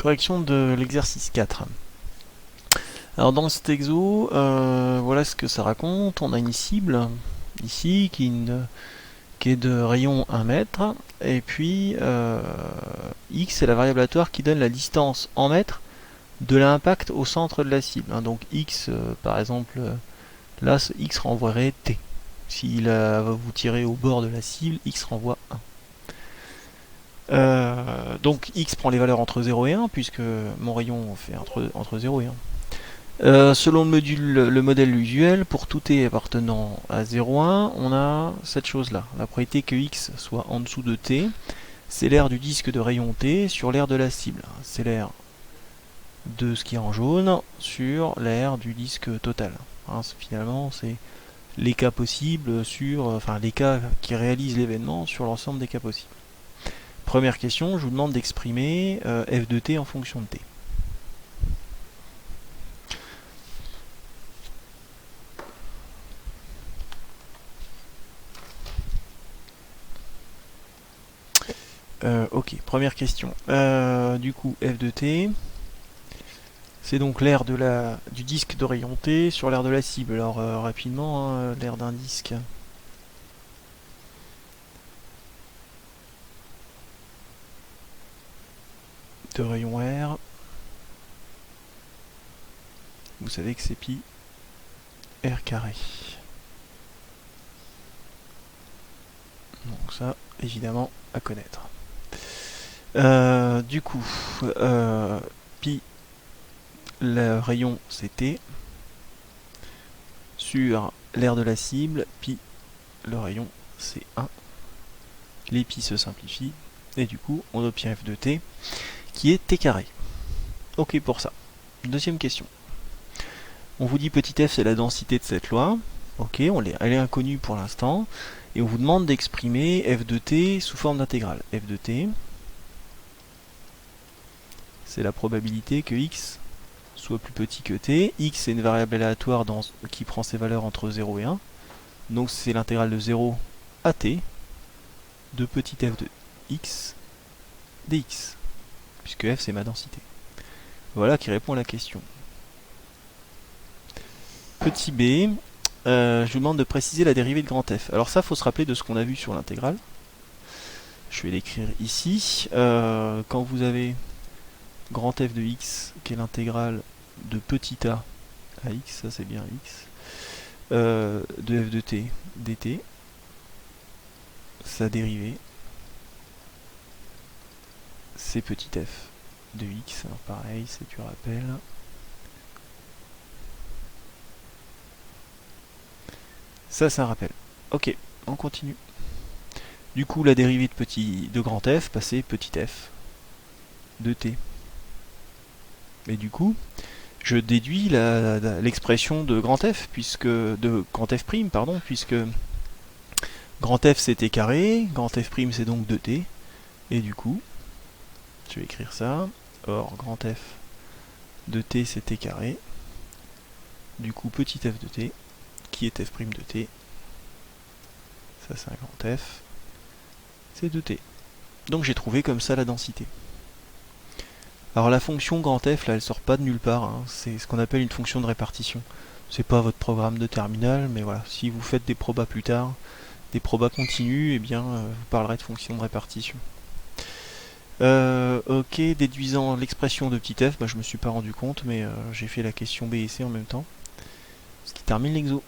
Correction de l'exercice 4. Alors dans cet exo, voilà ce que ça raconte. On a une cible ici qui est de rayon 1 mètre, et puis x est la variable aléatoire qui donne la distance en mètres de l'impact au centre de la cible. Donc x, par exemple, là, ce x renvoierait t. Si vous tirez au bord de la cible, x renvoie 1. Donc x prend les valeurs entre 0 et 1, puisque mon rayon fait entre 0 et 1. Selon le modèle usuel, pour tout t appartenant à 0,1, on a cette chose-là. La probabilité que x soit en dessous de t, c'est l'aire du disque de rayon t sur l'aire de la cible. C'est l'aire de ce qui est en jaune sur l'aire du disque total. Finalement, c'est les cas possibles les cas qui réalisent l'événement sur l'ensemble des cas possibles. Première question, je vous demande d'exprimer f de t en fonction de t. Ok, première question. Du coup, f de t, c'est donc l'aire du disque de rayon t sur l'aire de la cible. Alors rapidement, l'aire d'un disque. De rayon R. Vous savez que c'est pi r carré. Donc ça, évidemment, à connaître. Du coup, pi, le rayon c'est t, sur l'aire de la cible, pi, le rayon c'est 1. Les pi se simplifient, et du coup, on obtient f de t, qui est t carré. Ok pour ça. Deuxième question. On vous dit petit f c'est la densité de cette loi. Ok, elle est inconnue pour l'instant. Et on vous demande d'exprimer f de t sous forme d'intégrale. F de t, c'est la probabilité que x soit plus petit que t. X c'est une variable aléatoire qui prend ses valeurs entre 0 et 1. Donc c'est l'intégrale de 0 à t de petit f de x dx. Puisque f c'est ma densité. Voilà qui répond à la question. Petit b, je vous demande de préciser la dérivée de grand F. Alors ça, faut se rappeler de ce qu'on a vu sur l'intégrale. Je vais l'écrire ici. Quand vous avez grand F de x, qui est l'intégrale de petit a à x, ça c'est bien x, de f de t dt, sa dérivée, c'est petit f de x. Alors pareil, c'est du rappel. Ça, c'est un rappel. Ok, on continue. Du coup, la dérivée de grand F, c'est petit f de t. Et du coup, je déduis l'expression de grand F, de grand F', pardon, puisque grand F c'est t carré, grand F' c'est donc 2t, et du coup, je vais écrire ça. Or, grand F de t c'est t carré. Du coup, petit f de t, qui est f' de t, ça c'est un grand F, c'est 2t. Donc j'ai trouvé comme ça la densité. Alors la fonction grand F, là, elle sort pas de nulle part, hein. C'est ce qu'on appelle une fonction de répartition. C'est pas votre programme de terminal, mais voilà, si vous faites des probas plus tard, des probas continus, eh bien, vous parlerez de fonction de répartition. Ok, déduisant l'expression de petit f, je me suis pas rendu compte, mais j'ai fait la question B et C en même temps. Ce qui termine l'exo.